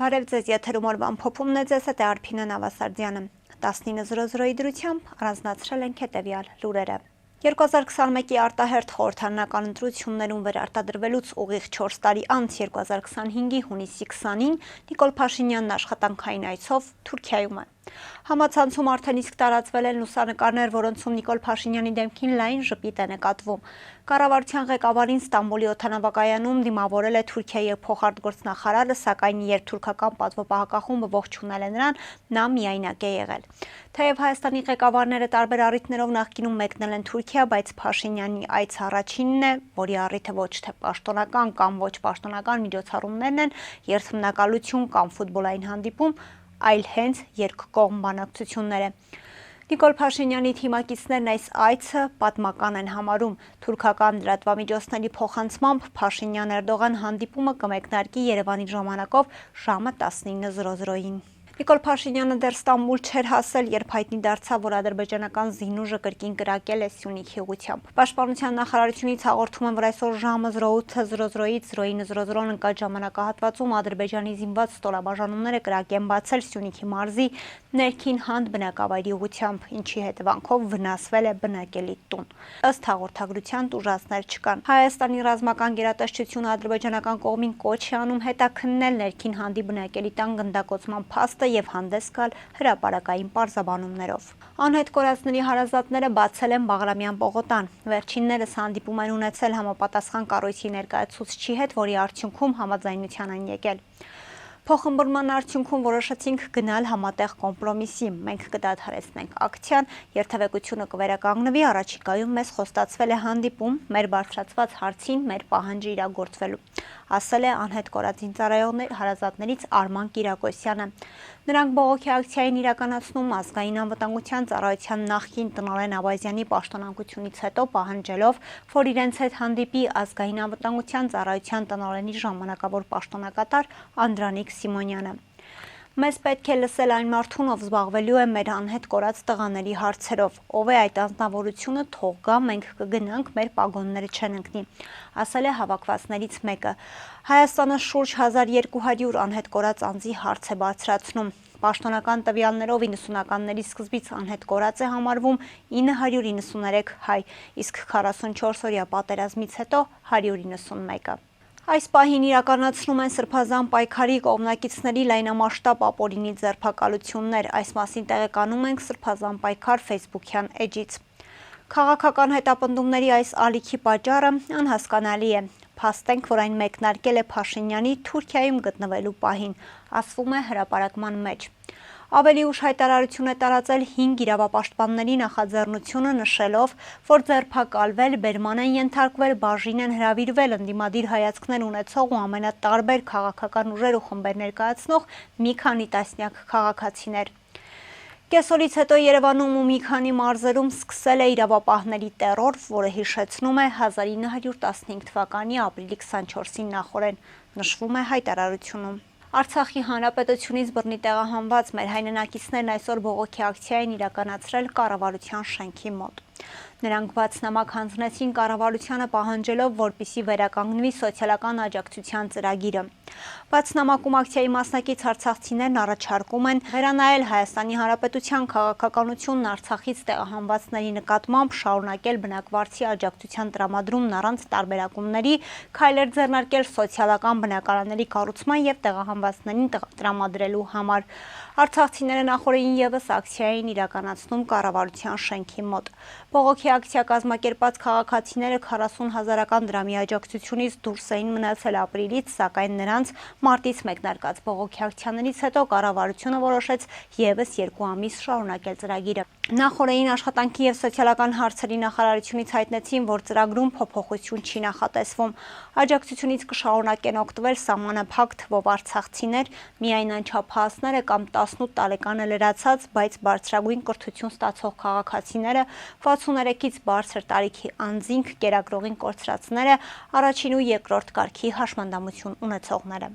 Բարև ձեզ, եթերում օրվա ամփոփումն է, ձեզ հետ է Արփինե Նավասարդյանը։ 19:00-ի դրությամբ առանձնացրել ենք հետևյալ լուրերը։ 2021-ի արտահերթ խորհրդարանական ընտրություններում վերարտադրվելուց ուղիղ 4 տարի անց 2025-ի հունիսի 20-ին Նիկոլ Փաշինյանն աշխատանքային այցով Թուրքիայում է։ Համացանցում արդեն իսկ տարածվել են լուսանկարներ, որոնցում Նիկոլ Փաշինյանի դեմքին լայն ժպիտ է նկատվում։ Կառավարության ղեկավարին Ստամբուլի օդանավակայանում դիմավորել է Թուրքիայի փոխարտգործնախարարը, սակայն երբ թուրքական պատվապահակախումբը ողջունել է նրան, նա միայնակ է եղել։ Թեև Հայաստանի ղեկավարները տարբեր առիթներով նախկինում մեկնել են Թուրքիա, բայց Փաշինյանի այցը առաջինն է, որի առիթը ոչ թե պաշտոնական կամ ոչ պաշտոնական միջոցառումներն են, երթմնակալություն կամ ֆուտբոլային հանդիպում, այլ հենց երկկողմ բանակցությունները։ Նիկոլ Փաշինյանի թիմակիցներն այս այցը պատմական են համարում։ Թուրքական լրատվամիջոցների փոխանցմամբ Փաշինյան-Էրդողան հանդիպումը կմեկնարկի Երևանի ժամանակով ժամը 19:00-ին։ Նիկոլ Փաշինյանը դեռ Ստամբուլ չէր հասել, երբ հայտնի դարձավ, որ ադրբեջանական զինուժը կրկին կրակել է Սյունիքի ուղղությամբ։ Պաշտպանության նախարարությունից հաղորդում են, որ այսօր ժամը 08:00-ից 09:00 ընկած ժամանակահատվածում Ադրբեջանի զինված ստորաբաժանումները կրակ են բացել Սյունիքի մարզի ներքին Հանդ բնակավայրի ուղղությամբ, ինչի հետևանքով վնասվել է բնակելի տուն։ Ըստ հաղորդագրության տուժածներ չկան։ Հայաստանի ռազմական գերատեսչությունը ադրբեջանական կողմին կոչ է անում հետաքննել ներքին Հանդի բնակելի տան գնդակոծման փաստը եւ հանդես գալ հրապարակային պարզաբանումներով։ Անհետ կորածների հարազատները բացել են Բաղրամյան պողոտան։ Վերջիններս հանդիպում են ունեցել համապատասխան կառույցի ներկայացուցչի հետ, որի արդյունքում համաձայնության են եկել։ Փոխըմբռնման արդյունքում որոշեցինք գնալ համատեղ կոմպրոմիսի։ Մենք կդադարեցնենք ակցիան, երթևեկությունը կվերականգնվի, առաջիկայում մեզ խոստացվել է հանդիպում, մեր բարձրացված հարցին մեր պահանջը իրագործվելու, ասել է անհետ կորած զինծառայողների հարազատներից Արման Կիրակոսյանը։ Նրանք բողոքի ակցիային իրականացնում ազգային անվտանգության ծառայության նախկին տնօրեն Աբազյանի պաշտոնանկությունից հետո պահանջելով, որ իրենց հետ հանդիպի ազգային անվտանգության ծառայության տնօրենի ժամանակավոր պաշտոնակատար Անդրանիկ Սիմոնյանը։ Մեզ պետք է լսել այն մարդուն, ով զբաղվելու է մեր անհետ կորած տղաների հարցերով, ով է այդ անձնավորությունը, թող գա, մենք կգնանք, մեր պագոնները չեն ընկնի, ասել է հավաքվածներից մեկը։ Հայաստանը շուրջ 1200 անհետ կորած անձի հարց է բարձրացնում։ Պաշտոնական տվյալներով 90-ականների սկզբից անհետ կորած է համարվում 993 հայ, իսկ 44-օրյա պատերազմից հետո 191-ը։ Այս պահին իրականացնում են սրբազան պայքարի կողմնակիցների լայնամասշտաբ ապօրինի ձերբակալություններ։ Այս մասին տեղեկանում ենք Սրբազան պայքար Facebook-յան էջից։ Քաղաքական հետապնդումների այս ալիքի պատճառը անհասկանալի է։ Փաստենք, որ այն մեկնարկել է Փաշինյանի Թուրքիայում գտնվելու պահին, ասվում է հրապարակման մեջ։ Ավելի ուշ հայտարարություն է տարածել 5 իրավապաշտպանների նախաձեռնությունը, նշելով, որ ձերբակալվել, բերման են ենթարկվել, բաժին են հրավիրվել ընդդիմադիր հայացքներ ունեցող ու ամենատարբեր քաղաքական ուժեր ու խմբեր ներկայացնող մի քանի տասնյակ քաղաքացիներ։ Կեսօրից հետո Երևանում ու մի քանի մարզերում սկսել է իրավապահների տեռոր, որը հիշեցնում է 1915 թվականի ապրիլի 24-ին նախօրեն, նշվում է հայտարարությունում։ Արցախի հանրապետությունից բռնի տեղահանված մեր հայրենակիցներն այսօր բողոքի ակցիա են իրականացրել կառավարության շենքի մոտ։ Նրանք բաց նամակ հանձնեցին կառավարությանը պահանջելով, որպեսզի վերականգնվի սոցիալական աջակցության ծրագիրը։ Բաց նամակում ակցիայի մասնակից արցախցիներն առաջարկում են վերանայել Հայաստանի Հանրապետության քաղաքականությունն Արցախից տեղահանվածների նկատմամբ, շարունակել բնակվարձի աջակցության տրամադրումն առանց տարբերակումների, քայլեր ձեռնարկել սոցիալական բնակարանների կառուցման եւ տեղահանվածներին տրամադրելու համար։ Արցախցիները նախորդին եւս ակցիա էին իրականացնում կառավարության շենքի մոտ։ Բողոքի ակցիա կազմակերպած քաղաքացիները 40,000-ական դրամի աջակցությունից դուրս էին մնացել ապրիլից, սակայն նրանց մարտից մեկնարկած բողոքի ակցիաներից հետո կառավարությունը որոշեց եւս 2 ամիս շարունակել ծրագիրը։ Նախորդին աշխատանքի եւ սոցիալական հարցերի նախարարությունից հայտնեցին, որ ծրագրում փոփոխություն չի նախատեսվում։ Աջակցությունից կշարունակեն օգտվել սահմանափակ թվով արցախցիներ, միայն անչափահասները կամ 18 տարեկանը լրացած, բայց բարձրագույն կրթություն ստացող քաղաքացիները, 63-ից բարձր տարիքի անձինք, կերակրողին կորցրածները, առաջին ու երկրորդ կարգի հաշմանդամություն ունեցողները։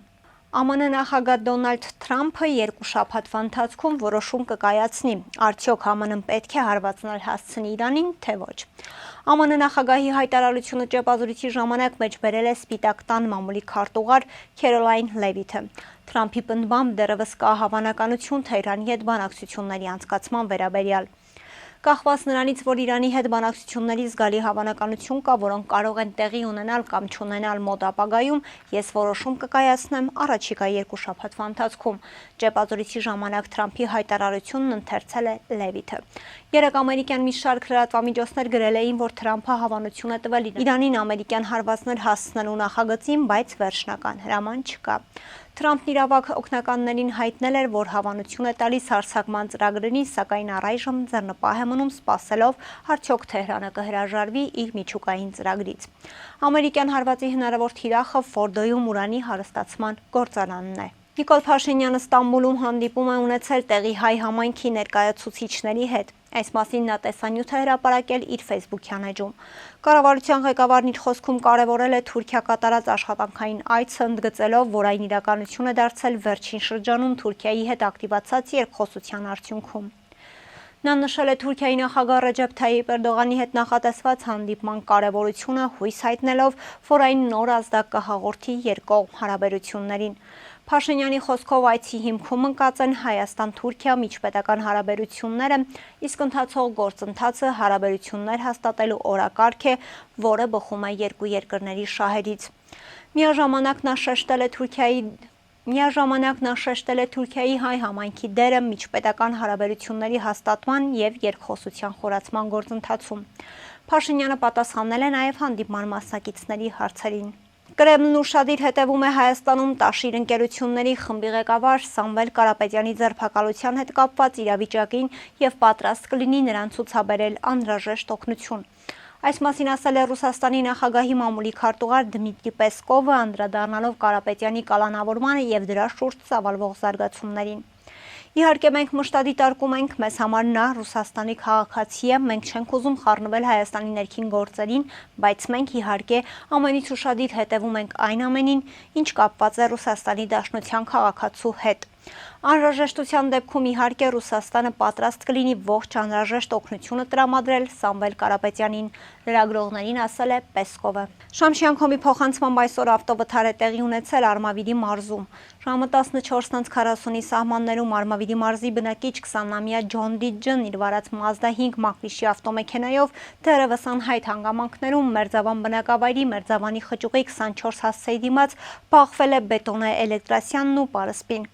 ԱՄՆ նախագահ Դոնալդ Թրամփը 2 շաբաթվա ընթացքում որոշում կկայացնի, արդյոք ԱՄՆ-ն պետք է հարվածներ հասցնի Իրանին, թե ոչ։ ԱՄՆ նախագահի հայտարարությունը ճեպազրույցի ժամանակ մեջբերել է Սպիտակ տան մամուլի քարտուղար Քերոլայն Լևիթը։ Թրամփի պնդմամբ դեռևս կա հավանականություն Թեհրանի հետ բանակցությունների անցկացման վերաբերյալ։ Կախված նրանից, որ Իրանի հետ բանակցությունների զգալի հավանականություն կա, որոնք կարող են տեղի ունենալ կամ չունենալ մոտ ապագայում, ես որոշում կկայացնեմ առաջիկա 2 շաբաթվա ընթացքում։ Ճեպազրույցի ժամանակ Թրամփի հայտարարությունն ընթերցել է Լևիթը։ Երեկ ամերիկյան մի շարք լրատվամիջոցներ գրել էին, որ Թրամփը հավանություն է տվել Իրանին ամերիկյան հարվածներ հասցնելու նախագծին, բայց վերջնական հրաման չկա։ Թրամփն իրավակ օգնականներին հայտնել էր, որ հավանություն է տալիս հարձակման ծրագրերին, սակայն առայժմ ձեռնպահ է մնում սպասելով, արդյոք Թեհրանը կհրաժարվի իր միջուկային ծրագրից։ Ամերիկյան հարվածի հնարավոր թիրախը Ֆորդոյում ուրանի հարստացման գործարանն է։ Նիկոլ Փաշինյանը Ստամբուլում հանդիպում է ունեցել տեղի հայ համայնքի ներկայացուցիչների հետ։ Այս մասին նա տեսանյութ է հրապարակել իր ֆեյսբուքյան էջում։ Կառավարության ղեկավարն իր խոսքում կարևորել է Թուրքիա կատարած աշխատանքային այցը, ընդգծելով, որ այն իրականություն է դարձել վերջին շրջանում Թուրքիայի հետ ակտիվացած երկխոսության արդյունքում։ Նա նշել է Թուրքիայի նախագահ Ռեջեփ Թայիպ Էրդողանի հետ նախատեսված հանդիպման կարևորությունը, հույս հայտնելով, որ այն նոր ազդակ կհաղորդի երկկողմ հարաբերություններին։ Փաշինյանի խոսքով այցի հիմքում ընկած են Հայաստան-Թուրքիա միջպետական հարաբերությունները, իսկ ընթացող գործընթացը հարաբերություններ հաստատելու օրակարգ է, որը բխում է երկու երկրների շահերից։ Միաժամանակ նա շեշտել է Թուրքիայի հայ համայնքի դերը միջպետական հարաբերությունների հաստատման և երկխոսության խորացման գործընթացում։ Փաշինյանը պատասխանել է նաև հանդիպման մասնակիցների հարցերին։ Կրեմլն ուշադիր հետևում է Հայաստանում Տաշիր ընկերությունների խմբի ղեկավար Սամվել Կարապետյանի ձերբակալության հետ կապված իրավիճակին և պատրաստ կլինի նրան ցուցաբերել անհրաժեշտ օգնություն։ Այս մասին ասել է Ռուսաստանի նախագահի մամուլի քարտուղար Դմիտրի Պեսկովը, անդրադառնալով Կարապետյանի կալանավորմանը և դրա շուրջ ծավալվող զարգացումներին։ Իհարկե մենք մշտად դիտարկում ենք, մեզ համար նա Ռուսաստանի քաղաքացի է, մենք չենք ուզում խառնվել Հայաստանի ներքին գործերին, բայց մենք իհարկե ամենից ուշադիր հետևում ենք այն ամենին, ինչ կապված է Ռուսաստանի Դաշնության քաղաքացու հետ։ Անհրաժեշտության դեպքում իհարկե Ռուսաստանը պատրաստ կլինի ողջ անհրաժեշտ օգնությունը տրամադրել Սամվել Կարապետյանին, լրագրողներին ասել է Պեսկովը։ Շամշյանքոմի փոխանցմամբ այսօր ավտովթար է տեղի ունեցել Արմավիրի մարզում։ Ժամը 14:40-ի սահմաններում Արմավիրի մարզի բնակիչ 20-ամյա Ջոն Դիջջն իր վարած Mazda 5 մակնիշի ավտոմեքենայով դեռևս անհայտ հանգամանքներում Մերձավան բնակավայրի Մերձավանի խճուղի 24 հասցեի դիմաց բախվել է բետոնե էլեկտրասյանն ու պարսպին։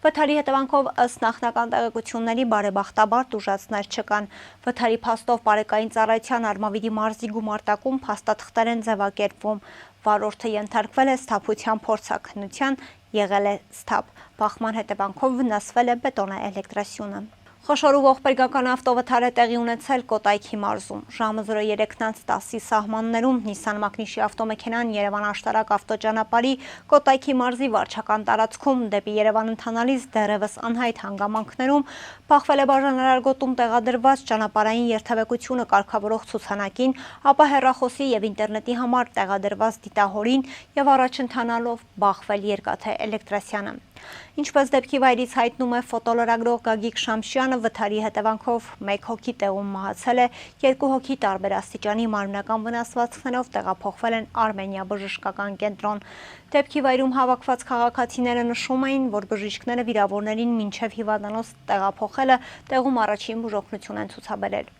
Վթարի հետևանքով ըստ նախնական տեղեկությունների բարեբախտաբար տուժածներ չկան։ Վթարի փաստով Պարեկային ծառայության Արմավիրի մարզի գումարտակում փաստաթղթեր են ձևակերպվում։ Վարորդը ենթարկվել է սթափության փորձաքննության, եղել է սթափ։ Բախման հետևանքով վնասվել է բետոնե էլեկտրասյունը։ Խոշոր ու ողբերգական ավտովթար է տեղի ունեցել Կոտայքի մարզում։ Ժամը 03:10-ի սահմաններում Նիսան մակնիշի ավտոմեքենան Երևան-Աշտարակ ավտոճանապարհի Կոտայքի մարզի վարչական տարածքում դեպի Երևան ընթանալիս դեռևս անհայտ հանգամանքներում բախվել է բաժանարար գոտում տեղադրված ճանապարհային երթևեկությունը կարգավորող ցուցանակին, ապա հեռախոսի և ինտերնետի համար տեղադրված դիտահորին և առաջ ընթանալով բախվել երկաթե էլեկտրասյանը։ Ինչպես դեպքի վայրից հայտնում է ֆոտոլրագրող Գագիկ Շամշյանը, վթարի հետևանքով 1 հոգի տեղում մահացել է, 2 հոգի տարբեր աստիճանի մարմնական վնասվածքներով տեղափոխվել են Արմենիա բժշկական կենտրոն։ Դեպքի վայրում հավաքված քաղաքացիները նշում էին, որ բժիշկները վիրավորներին մինչև հիվանդանոց տեղափոխելը տեղում առաջին բուժօգնություն են ցուցաբերել։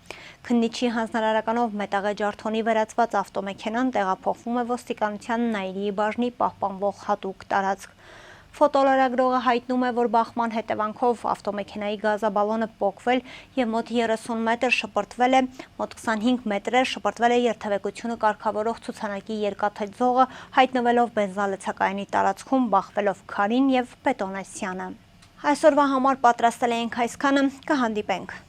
Քննիչի հանձնարարականով մետաղե ջարդոնի վերածված ավտոմեքենան տեղափոխվում է ոստիկանության Նաիրիի բաժնի պահպանվող հատուկ տարածք։ Ֆոտոլրագրողը հայտնում է, որ բախման հետևանքով ավտոմեքենայի գազաբալոնը պոկվել և մոտ 30 մետր շպրտվել է, մոտ 25 մետրեր շպրտվել է երթևեկությունը կարգավորող ցուցանակի երկաթե ձողը, հայտնվելով բենզինալցակայանի տարածքում, բախվելով քարին և բետոնե սյանը։ Այսօրվա համար պատրաստել էինք այսքանը, կհանդիպենք։